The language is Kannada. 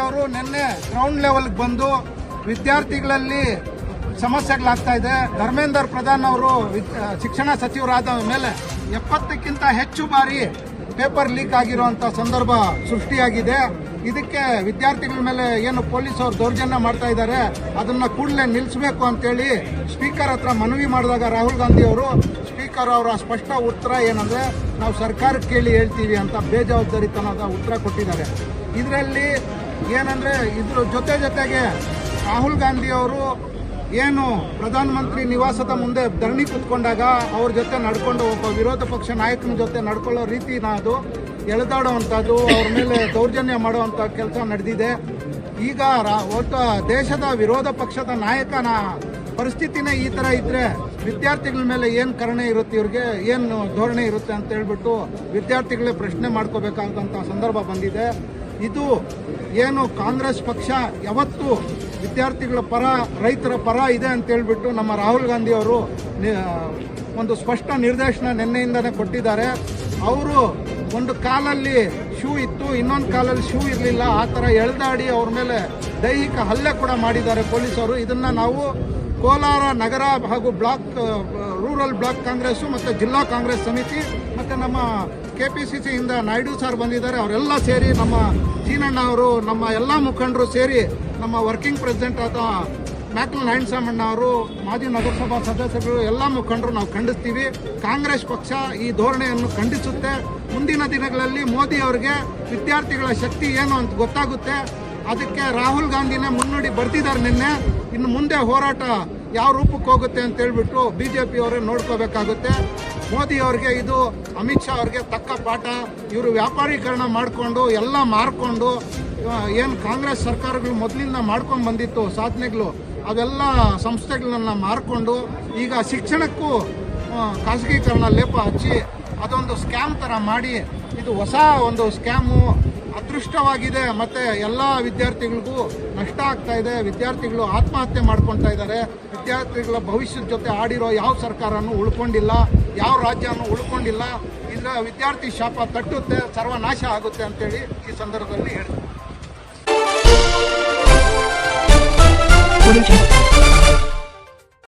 ಅವರು ನಿನ್ನೆ ಗ್ರೌಂಡ್ ಲೆವೆಲ್ಗೆ ಬಂದು ವಿದ್ಯಾರ್ಥಿಗಳಲ್ಲಿ ಸಮಸ್ಯೆಗಳಾಗ್ತಾ ಇದೆ. ಧರ್ಮೇಂದ್ರ ಪ್ರಧಾನ್ ಅವರು ಶಿಕ್ಷಣ ಸಚಿವರಾದ ಮೇಲೆ 70ಕ್ಕಿಂತ ಹೆಚ್ಚು ಬಾರಿ ಪೇಪರ್ ಲೀಕ್ ಆಗಿರುವಂಥ ಸಂದರ್ಭ ಸೃಷ್ಟಿಯಾಗಿದೆ. ಇದಕ್ಕೆ ವಿದ್ಯಾರ್ಥಿಗಳ ಮೇಲೆ ಏನು ಪೊಲೀಸ್ ಅವರು ದೌರ್ಜನ್ಯ ಮಾಡ್ತಾ ಇದ್ದಾರೆ, ಅದನ್ನ ಕೂಡಲೇ ನಿಲ್ಲಿಸಬೇಕು ಅಂತೇಳಿ ಸ್ಪೀಕರ್ ಹತ್ರ ಮನವಿ ಮಾಡಿದಾಗ ರಾಹುಲ್ ಗಾಂಧಿ ಅವರು ಸ್ಪೀಕರ್ ಅವರ ಸ್ಪಷ್ಟ ಉತ್ತರ ಏನಂದ್ರೆ, ನಾವು ಸರ್ಕಾರಕ್ಕೆ ಕೇಳಿ ಹೇಳ್ತೀವಿ ಅಂತ ಬೇಜವಾಬ್ದಾರಿತನದ ಉತ್ತರ ಕೊಟ್ಟಿದ್ದಾರೆ. ಇದರಲ್ಲಿ ಏನಂದ್ರೆ ಇದ್ರ ಜೊತೆಗೆ ರಾಹುಲ್ ಗಾಂಧಿ ಅವರು ಏನು ಪ್ರಧಾನಮಂತ್ರಿ ನಿವಾಸದ ಮುಂದೆ ಧರಣಿ ಕೂತ್ಕೊಂಡಾಗ ಅವ್ರ ಜೊತೆ ನಡ್ಕೊಂಡು ಒಬ್ಬ ವಿರೋಧ ಪಕ್ಷ ನಾಯಕನ ಜೊತೆ ನಡ್ಕೊಳ್ಳೋ ರೀತಿನ ಅದು ಎಳೆದಾಡುವಂಥದ್ದು, ಅವ್ರ ಮೇಲೆ ದೌರ್ಜನ್ಯ ಮಾಡುವಂಥ ಕೆಲಸ ನಡೆದಿದೆ. ಈಗ ಒಟ್ಟು ದೇಶದ ವಿರೋಧ ಪಕ್ಷದ ನಾಯಕನ ಪರಿಸ್ಥಿತಿನೇ ಈ ಥರ ಇದ್ದರೆ ವಿದ್ಯಾರ್ಥಿಗಳ ಮೇಲೆ ಏನು ಕರುಣೆ ಇರುತ್ತೆ, ಇವ್ರಿಗೆ ಏನು ಧೋರಣೆ ಇರುತ್ತೆ ಅಂತ ಹೇಳ್ಬಿಟ್ಟು ವಿದ್ಯಾರ್ಥಿಗಳೇ ಪ್ರಶ್ನೆ ಮಾಡ್ಕೋಬೇಕಾದಂಥ ಸಂದರ್ಭ ಬಂದಿದೆ. ಇದು ಏನು ಕಾಂಗ್ರೆಸ್ ಪಕ್ಷ ಯಾವತ್ತು ವಿದ್ಯಾರ್ಥಿಗಳ ಪರ, ರೈತರ ಪರ ಇದೆ ಅಂತ ಹೇಳ್ಬಿಟ್ಟು ನಮ್ಮ ರಾಹುಲ್ ಗಾಂಧಿ ಅವರು ಒಂದು ಸ್ಪಷ್ಟ ನಿರ್ದೇಶನ ನಿನ್ನೆಯಿಂದನೇ ಕೊಟ್ಟಿದ್ದಾರೆ. ಅವರು ಒಂದು ಕಾಲಲ್ಲಿ ಶೂ ಇತ್ತು, ಇನ್ನೊಂದು ಕಾಲಲ್ಲಿ ಶೂ ಇರಲಿಲ್ಲ, ಆ ಥರ ಎಳೆದಾಡಿ ಅವ್ರ ಮೇಲೆ ದೈಹಿಕ ಹಲ್ಲೆ ಕೂಡ ಮಾಡಿದ್ದಾರೆ ಪೊಲೀಸರು. ಇದನ್ನು ನಾವು ಕೋಲಾರ ನಗರ ಹಾಗೂ ರೂರಲ್ ಬ್ಲಾಕ್ ಕಾಂಗ್ರೆಸ್ಸು ಮತ್ತು ಜಿಲ್ಲಾ ಕಾಂಗ್ರೆಸ್ ಸಮಿತಿ ಮತ್ತು ನಮ್ಮ KPCCಯಿಂದ ನಾಯ್ಡು ಸರ್ ಬಂದಿದ್ದಾರೆ, ಅವರೆಲ್ಲ ಸೇರಿ, ನಮ್ಮ ಜೀನಣ್ಣ ಅವರು, ನಮ್ಮ ಎಲ್ಲ ಮುಖಂಡರು ಸೇರಿ, ನಮ್ಮ ವರ್ಕಿಂಗ್ ಪ್ರೆಸಿಡೆಂಟ್ ಆದ ಮ್ಯಾಕ್ಲ್ ನಾರಾಯಣಸ್ವಾಮಣ್ಣ ಅವರು, ಮಾಜಿ ನಗರಸಭಾ ಸದಸ್ಯರು, ಎಲ್ಲ ಮುಖಂಡರು ನಾವು ಖಂಡಿಸ್ತೀವಿ. ಕಾಂಗ್ರೆಸ್ ಪಕ್ಷ ಈ ಧೋರಣೆಯನ್ನು ಖಂಡಿಸುತ್ತೆ. ಮುಂದಿನ ದಿನಗಳಲ್ಲಿ ಮೋದಿ ಅವರಿಗೆ ವಿದ್ಯಾರ್ಥಿಗಳ ಶಕ್ತಿ ಏನು ಅಂತ ಗೊತ್ತಾಗುತ್ತೆ. ಅದಕ್ಕೆ ರಾಹುಲ್ ಗಾಂಧಿನೇ ಮುನ್ನುಡಿ ಬರ್ತಿದ್ದಾರೆ ನಿನ್ನೆ. ಇನ್ನು ಮುಂದೆ ಹೋರಾಟ ಯಾವ ರೂಪಕ್ಕೆ ಹೋಗುತ್ತೆ ಅಂತ ಹೇಳ್ಬಿಟ್ಟು BJP ಅವರೇ ನೋಡ್ಕೋಬೇಕಾಗುತ್ತೆ. ಮೋದಿ ಅವ್ರಿಗೆ ಇದು, ಅಮಿತ್ ಶಾ ಅವ್ರಿಗೆ ತಕ್ಕ ಪಾಠ. ಇವರು ವ್ಯಾಪಾರೀಕರಣ ಮಾಡಿಕೊಂಡು ಎಲ್ಲ ಮಾರ್ಕೊಂಡು ಏನು ಕಾಂಗ್ರೆಸ್ ಸರ್ಕಾರಗಳು ಮೊದಲಿಂದ ಮಾಡ್ಕೊಂಡು ಬಂದಿತ್ತು ಸಾಧನೆಗಳು, ಅವೆಲ್ಲ ಸಂಸ್ಥೆಗಳನ್ನ ಮಾರ್ಕೊಂಡು ಈಗ ಶಿಕ್ಷಣಕ್ಕೂ ಖಾಸಗೀಕರಣ ಲೇಪ ಹಚ್ಚಿ ಅದೊಂದು ಸ್ಕ್ಯಾಮ್ ಥರ ಮಾಡಿ, ಇದು ಹೊಸ ಒಂದು ಸ್ಕ್ಯಾಮು ಅದೃಷ್ಟವಾಗಿದೆ. ಮತ್ತು ಎಲ್ಲ ವಿದ್ಯಾರ್ಥಿಗಳಿಗೂ ನಷ್ಟ ಆಗ್ತಾ ಇದೆ. ವಿದ್ಯಾರ್ಥಿಗಳು ಆತ್ಮಹತ್ಯೆ ಮಾಡ್ಕೊಳ್ತಾ ಇದ್ದಾರೆ. ವಿದ್ಯಾರ್ಥಿಗಳ ಭವಿಷ್ಯದ ಜೊತೆ ಆಡಿರೋ ಯಾವ ಸರ್ಕಾರನೂ ಉಳ್ಕೊಂಡಿಲ್ಲ, ಯಾವ ರಾಜ್ಯನೂ ಉಳ್ಕೊಂಡಿಲ್ಲ. ಇದರ ವಿದ್ಯಾರ್ಥಿ ಶಾಪ ತಟ್ಟುತ್ತೆ, ಸರ್ವನಾಶ ಆಗುತ್ತೆ ಅಂತೇಳಿ ಈ ಸಂದರ್ಭದಲ್ಲಿ ಹೇಳ್ತೀನಿ.